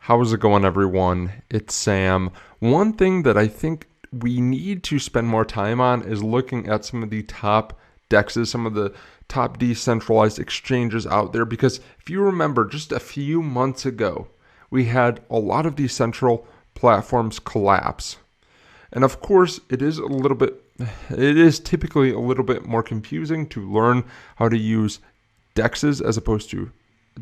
How's it going, everyone? It's Sam. One thing that I think we need to spend more time on is looking at some of the top dexes, some of the top decentralized exchanges out there, because if you remember just a few months ago, we had a lot of these central platforms collapse. And of course, it is typically a little bit more confusing to learn how to use dexes as opposed to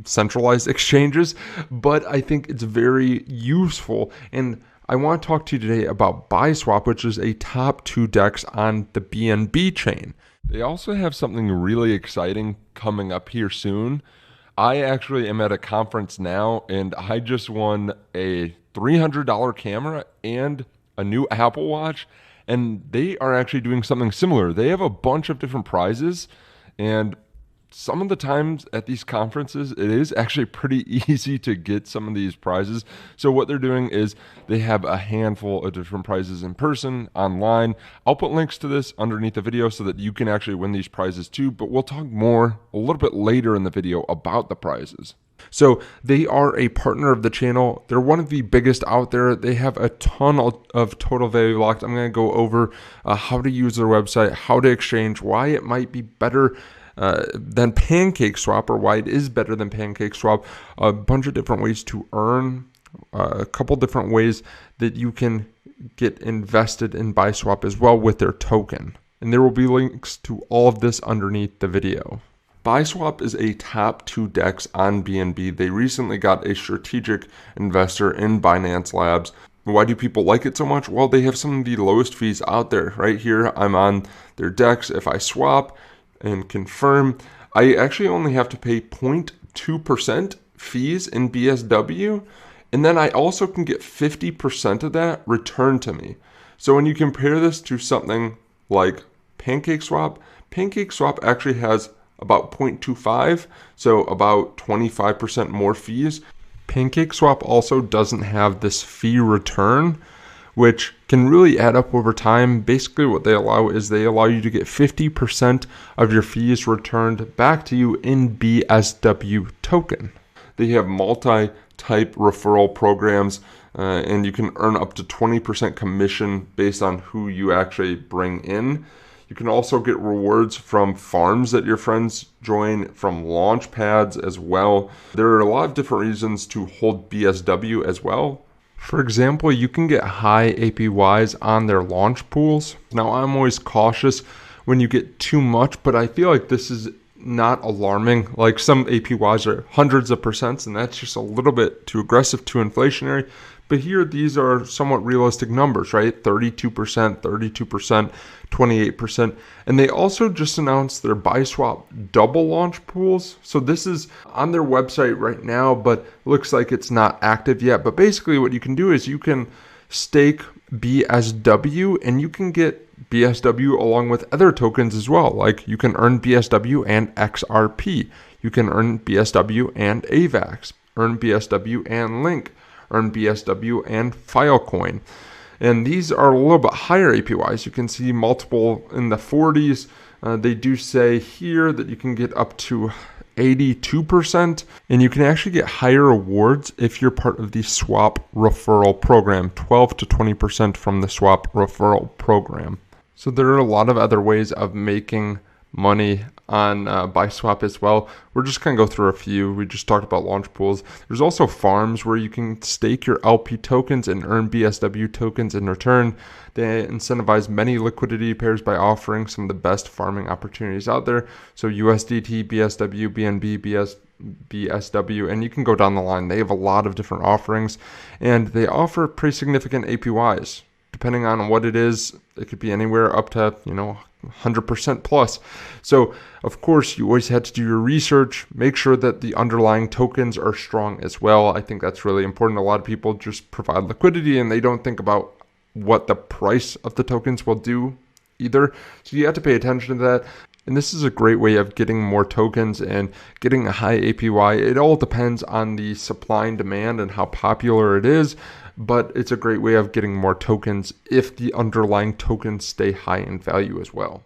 centralized exchanges, but I think it's very useful. And I want to talk to you today about Biswap, which is a top 2 dex on the BNB chain. They also have something really exciting coming up here soon. I actually am at a conference now, and I just won a $300 camera and a new Apple Watch, and they are actually doing something similar. They have a bunch of different prizes, and some of the times at these conferences, it is actually pretty easy to get some of these prizes. So what they're doing is they have a handful of different prizes in person, online. I'll put links to this underneath the video so that you can actually win these prizes too, but we'll talk more a little bit later in the video about the prizes. So they are a partner of the channel. They're one of the biggest out there. They have a ton of total value locked. I'm going to go over how to use their website, how to exchange, why it might be better than pancakeswap, or why it is better than pancakeswap, a bunch of different ways to earn, a couple different ways that you can get invested in Biswap as well with their token. And there will be links to all of this underneath the video. Biswap is a top 2 dex on BNB. They recently got a strategic investor in Binance Labs. Why do people like it so much? Well, they have some of the lowest fees out there. Right here, I'm on their dex. If I swap and confirm, I actually only have to pay 0.2% fees in BSW, and then I also can get 50% of that returned to me. So when you compare this to something like pancakeswap, pancakeswap actually has about 0.25, so about 25% more fees. pancakeswap also doesn't have this fee return, which can really add up over time. Basically what they allow is they allow you to get 50% of your fees returned back to you in BSW token. They have multi-type referral programs, and you can earn up to 20% commission based on who you actually bring in. You can also get rewards from farms that your friends join, from launch pads as well. There are a lot of different reasons to hold BSW as well. For example, you can get high APYs on their Launchpools. Now, I'm always cautious when you get too much, but I feel like this is not alarming. Like, some APYs are hundreds of percents, and that's just a little bit too aggressive, too inflationary. But here, these are somewhat realistic numbers, right? 32%, 32%, 28%. And they also just announced their Biswap double launch pools. So this is on their website right now, but looks like it's not active yet. But basically what you can do is you can stake BSW, and you can get BSW along with other tokens as well. Like, you can earn BSW and XRP. You can earn BSW and AVAX, earn BSW and Link, earn BSW and Filecoin. And these are a little bit higher APYs. You can see multiple in the 40s. They do say here that you can get up to 82%, and you can actually get higher rewards if you're part of the swap referral program, 12 to 20% from the swap referral program. So there are a lot of other ways of making money on Biswap as well. We're just going to go through a few. We just talked about Launchpools. There's also farms where you can stake your LP tokens and earn BSW tokens in return. They incentivize many liquidity pairs by offering some of the best farming opportunities out there. So USDT, BSW, BNB, BSW, and you can go down the line. They have a lot of different offerings, and they offer pretty significant APYs. Depending on what it is, it could be anywhere up to, 100% plus. So, of course, you always had to do your research, make sure that the underlying tokens are strong as well. I think that's really important. A lot of people just provide liquidity and they don't think about what the price of the tokens will do either. So you have to pay attention to that. And this is a great way of getting more tokens and getting a high APY. It all depends on the supply and demand and how popular it is, but it's a great way of getting more tokens if the underlying tokens stay high in value as well.